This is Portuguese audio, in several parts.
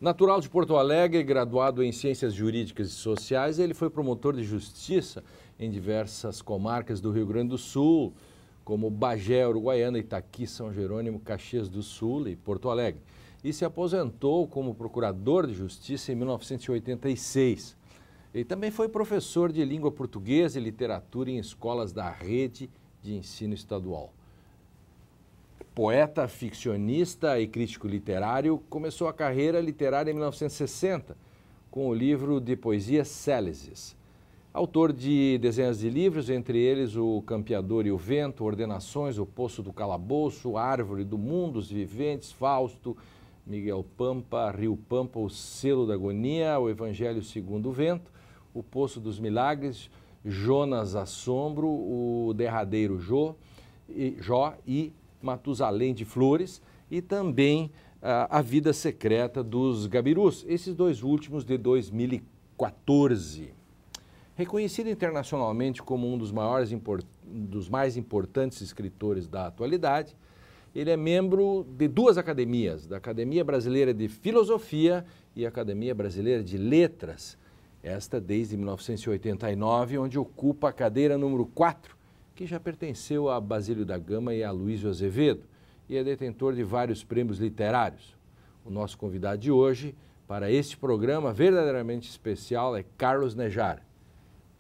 Natural de Porto Alegre, graduado em Ciências Jurídicas e Sociais, ele foi promotor de justiça em diversas comarcas do Rio Grande do Sul, como Bagé, Uruguaiana, Itaqui, São Jerônimo, Caxias do Sul e Porto Alegre. E se aposentou como procurador de justiça em 1986. Ele também foi professor de língua portuguesa e literatura em escolas da rede de ensino estadual. Poeta, ficcionista e crítico literário, começou a carreira literária em 1960 com o livro de poesia Célises. Autor de dezenas de livros, entre eles O Campeador e o Vento, Ordenações, O Poço do Calabouço, Árvore do Mundo, Os Viventes, Fausto, Miguel Pampa, Rio Pampa, O Selo da Agonia, O Evangelho segundo o Vento, O Poço dos Milagres, Jonas Assombro, O Derradeiro Jó e Matusalém de Flores, e também A Vida Secreta dos Gabirus, esses dois últimos de 2014. Reconhecido internacionalmente como um dos mais importantes escritores da atualidade, ele é membro de duas academias, da Academia Brasileira de Filosofia e a Academia Brasileira de Letras, esta desde 1989, onde ocupa a cadeira número 4, que já pertenceu a Basílio da Gama e a Luísio Azevedo, e é detentor de vários prêmios literários. O nosso convidado de hoje, para este programa verdadeiramente especial, é Carlos Nejar.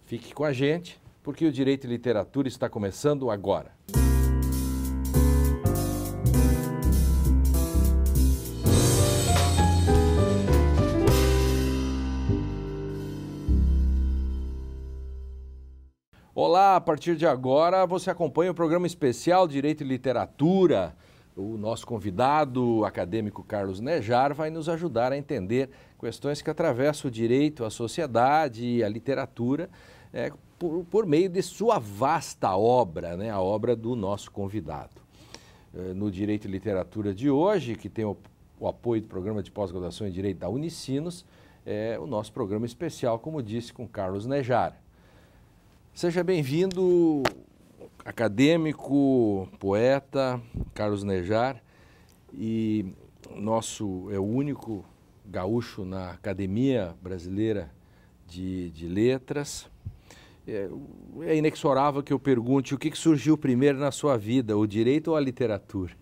Fique com a gente, porque o Direito e Literatura está começando agora. Olá, a partir de agora você acompanha o programa especial Direito e Literatura. O nosso convidado acadêmico Carlos Nejar vai nos ajudar a entender questões que atravessam o direito, a sociedade e a literatura por meio de sua vasta obra, né? A obra do nosso convidado. No Direito e Literatura de hoje, que tem o apoio do Programa de Pós-Graduação em Direito da Unicinos, é o nosso programa especial, como disse, com Carlos Nejar. Seja bem-vindo, acadêmico, poeta, Carlos Nejar, e nosso é o único gaúcho na Academia Brasileira de Letras. É inexorável que eu pergunte o que surgiu primeiro na sua vida, o direito ou a literatura?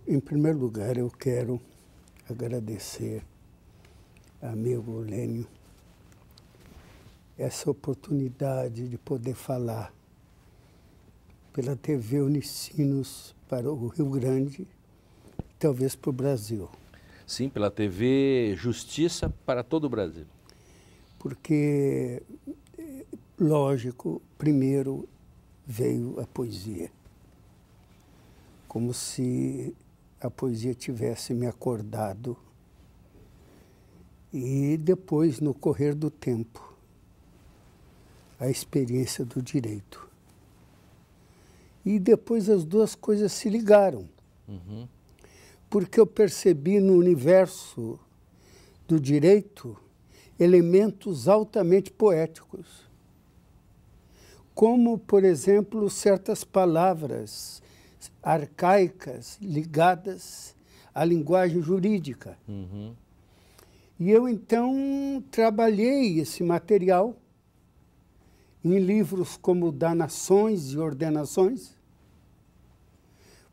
Em primeiro lugar, eu quero agradecer, amigo Lênio, essa oportunidade de poder falar pela TV Unicinos para o Rio Grande, talvez para o Brasil. Sim, pela TV Justiça para todo o Brasil. Porque, lógico, primeiro veio a poesia. Como se a poesia tivesse me acordado. E depois, no correr do tempo, a experiência do direito. E depois as duas coisas se ligaram. Uhum. Porque eu percebi no universo do direito elementos altamente poéticos. Como, por exemplo, certas palavras arcaicas ligadas à linguagem jurídica. Uhum. E eu, então, trabalhei esse material em livros como Danações e Ordenações.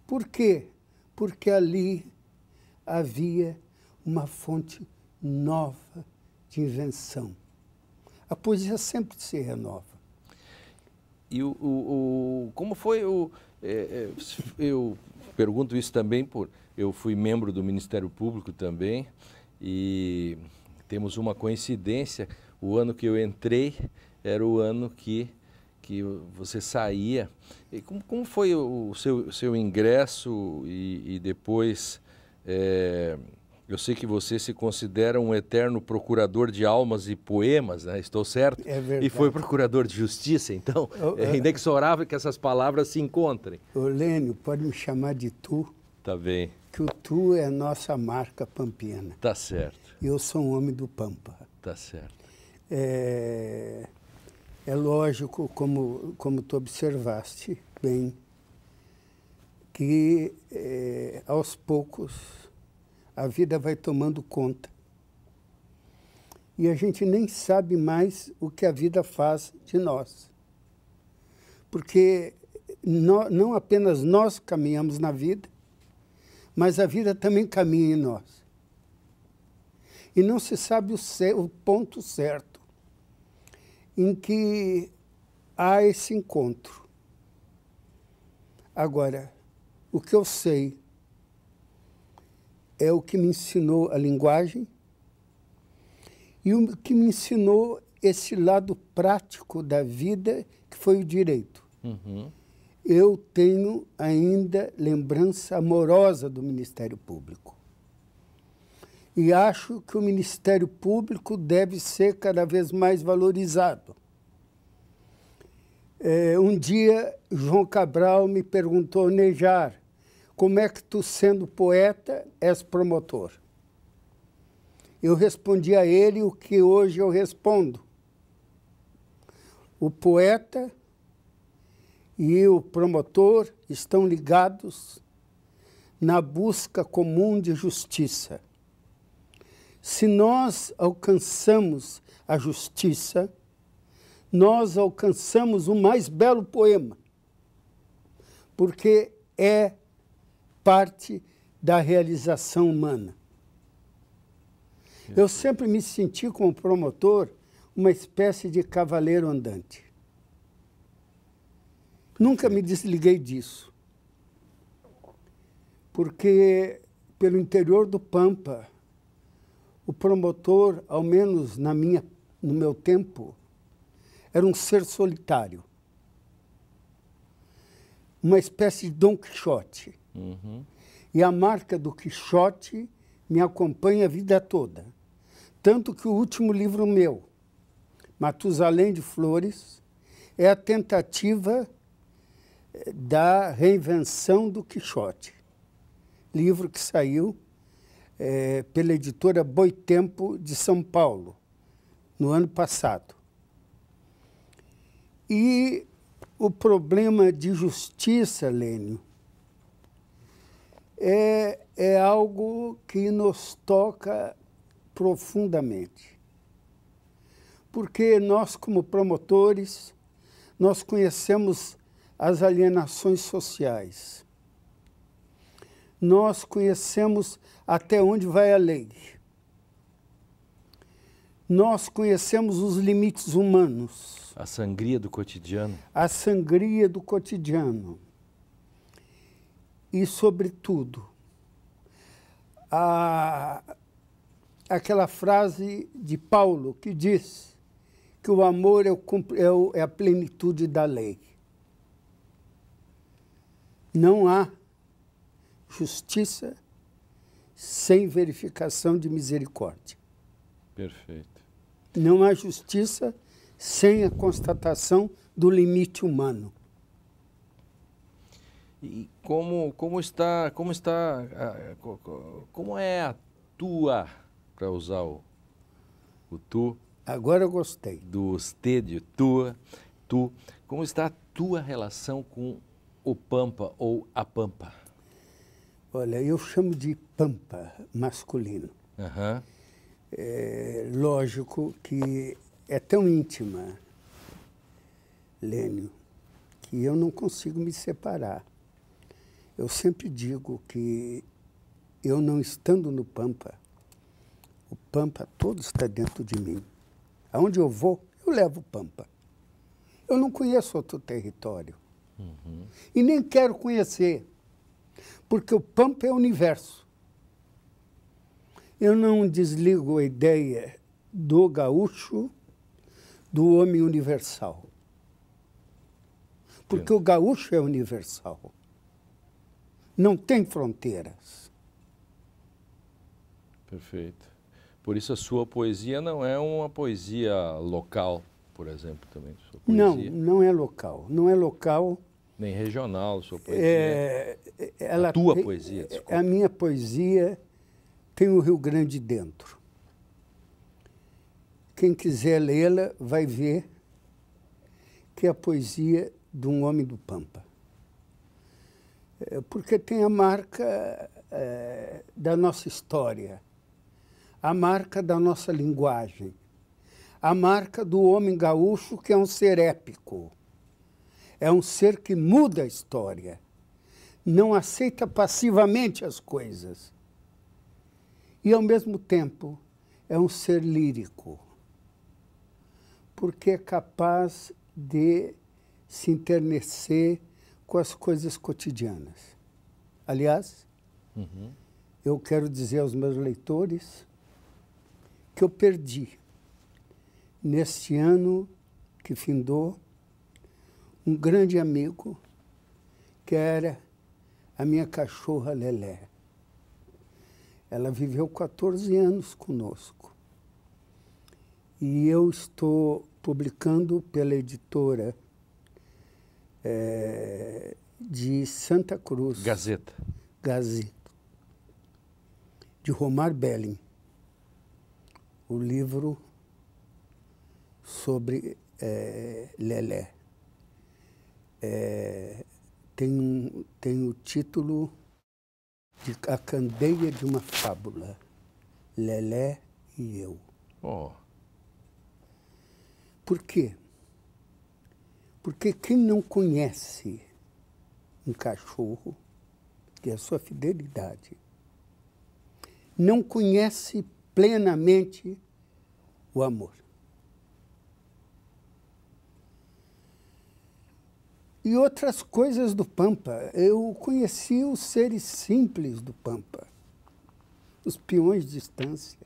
Por quê? Porque ali havia uma fonte nova de invenção. A poesia sempre se renova. E como foi eu pergunto isso também eu fui membro do Ministério Público também, e temos uma coincidência. O ano que eu entrei era o ano que você saía. E como foi o seu ingresso e depois... eu sei que você se considera um eterno procurador de almas e poemas, né? Estou certo? É verdade. E foi procurador de justiça, então é inexorável que essas palavras se encontrem. Ô, Lênio, pode me chamar de tu. Tá bem. Que o tu é a nossa marca pampiana. Tá certo. Eu sou um homem do Pampa. Tá certo. É lógico, como tu observaste bem, que aos poucos a vida vai tomando conta e a gente nem sabe mais o que a vida faz de nós. Porque não apenas nós caminhamos na vida, mas a vida também caminha em nós. E não se sabe o ponto certo em que há esse encontro. Agora, o que eu sei é o que me ensinou a linguagem e o que me ensinou esse lado prático da vida, que foi o direito. Uhum. Eu tenho ainda lembrança amorosa do Ministério Público. E acho que o Ministério Público deve ser cada vez mais valorizado. Um dia, João Cabral me perguntou: Nejar, como é que tu, sendo poeta, és promotor? Eu respondi a ele o que hoje eu respondo. O poeta e o promotor estão ligados na busca comum de justiça. Se nós alcançamos a justiça, nós alcançamos o mais belo poema, porque é parte da realização humana. Eu sempre me senti, como promotor, uma espécie de cavaleiro andante. Nunca me desliguei disso, porque pelo interior do Pampa, o promotor, ao menos no meu tempo, era um ser solitário. Uma espécie de Dom Quixote. Uhum. E a marca do Quixote me acompanha a vida toda. Tanto que o último livro meu, Matusalém de Flores, é a tentativa da reinvenção do Quixote. Livro que saiu pela editora Boitempo de São Paulo, no ano passado. E o problema de justiça, Lênio, é algo que nos toca profundamente. Porque nós, como promotores, nós conhecemos as alienações sociais. Nós conhecemos até onde vai a lei. Nós conhecemos os limites humanos. A sangria do cotidiano. A sangria do cotidiano. E, sobretudo, aquela frase de Paulo que diz que o amor é a plenitude da lei. Não há justiça sem verificação de misericórdia. Perfeito. Não há justiça sem a constatação do limite humano. E como é a tua, para usar o tu? Agora eu gostei. Do estédio, tu, como está a tua relação com o Pampa ou a Pampa? Olha, eu chamo de Pampa masculino. Uhum. É lógico que é tão íntima, Lênio, que eu não consigo me separar. Eu sempre digo que eu não estando no Pampa, o Pampa todo está dentro de mim. Aonde eu vou, eu levo o Pampa. Eu não conheço outro território. Uhum. E nem quero conhecer, porque o Pampa é o universo. Eu não desligo a ideia do gaúcho do homem universal. Porque o gaúcho é universal. Não tem fronteiras. Perfeito. Por isso a sua poesia não é uma poesia local, por exemplo, também. Sua poesia. Não é local. Não é local. Nem regional, sua poesia. A tua poesia, desculpa. A minha poesia tem o Rio Grande dentro. Quem quiser lê-la vai ver que é a poesia de um homem do Pampa. Porque tem a marca da nossa história, a marca da nossa linguagem, a marca do homem gaúcho, que é um ser épico. É um ser que muda a história. Não aceita passivamente as coisas. E, ao mesmo tempo, é um ser lírico, porque é capaz de se enternecer com as coisas cotidianas. Aliás, eu quero dizer aos meus leitores que eu perdi, neste ano que findou, um grande amigo, que era a minha cachorra Lelé. Ela viveu 14 anos conosco. E eu estou publicando pela editora de Santa Cruz. Gazeta. De Romar Belling. O livro sobre Lelé. Tem o título de A Candeia de uma Fábula, Lelé e Eu. Oh. Por quê? Porque quem não conhece um cachorro, que é a sua fidelidade, não conhece plenamente o amor. E outras coisas do Pampa. Eu conheci os seres simples do Pampa, os peões de estância.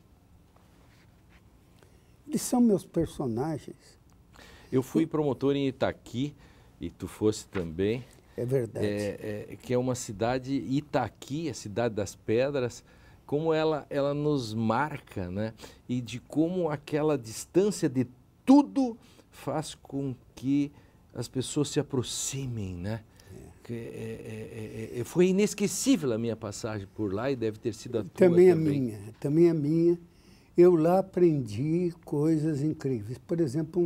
Eles são meus personagens. Eu fui promotor em Itaqui, e tu fosse também. É verdade. Que é uma cidade, Itaqui, a cidade das pedras, como ela nos marca, né? E de como aquela distância de tudo faz com que as pessoas se aproximem, né? Foi inesquecível a minha passagem por lá e deve ter sido a tua também. Também a minha. Eu lá aprendi coisas incríveis. Por exemplo,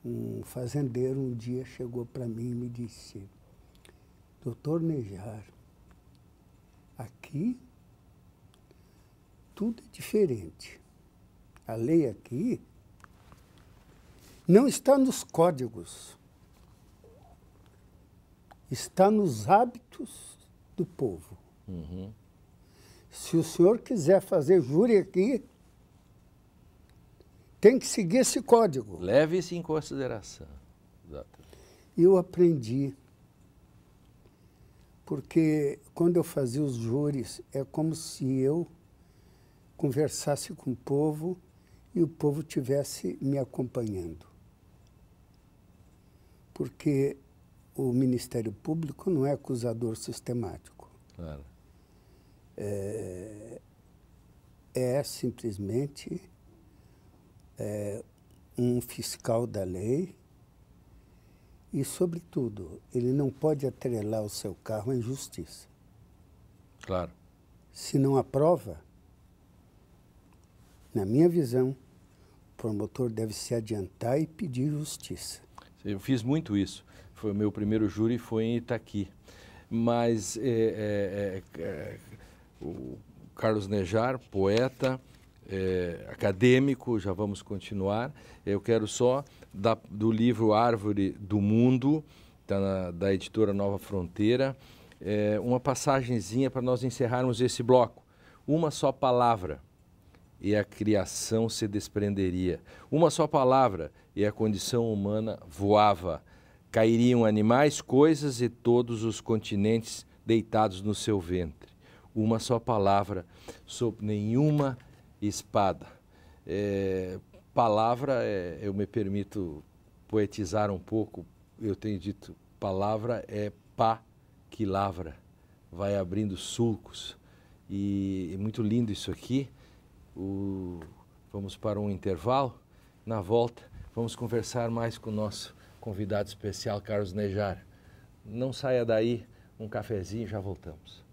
um fazendeiro um dia chegou para mim e me disse: Doutor Nejar, aqui tudo é diferente. A lei aqui não está nos códigos, está nos hábitos do povo. Se o senhor quiser fazer júri aqui, tem que seguir esse código. Leve isso em consideração. Exatamente. E eu aprendi, porque quando eu fazia os júris, é como se eu conversasse com o povo e o povo estivesse me acompanhando. Porque o Ministério Público não é acusador sistemático. Claro. É simplesmente um fiscal da lei e, sobretudo, ele não pode atrelar o seu carro à injustiça. Claro. Se não aprova, na minha visão, o promotor deve se adiantar e pedir justiça. Eu fiz muito isso. O meu primeiro júri foi em Itaqui. Mas o Carlos Nejar, poeta, acadêmico, já vamos continuar. Eu quero só, do livro Árvore do Mundo, da editora Nova Fronteira, uma passagenzinha para nós encerrarmos esse bloco. Uma só palavra e a criação se desprenderia. Uma só palavra e a condição humana voava. Cairiam animais, coisas e todos os continentes deitados no seu ventre. Uma só palavra, sob nenhuma espada. Palavra, eu me permito poetizar um pouco, eu tenho dito, palavra é pá que lavra, vai abrindo sulcos. E é muito lindo isso aqui. Vamos para um intervalo. Na volta, vamos conversar mais com o nosso convidado especial, Carlos Nejar. Não saia daí, um cafezinho, já voltamos.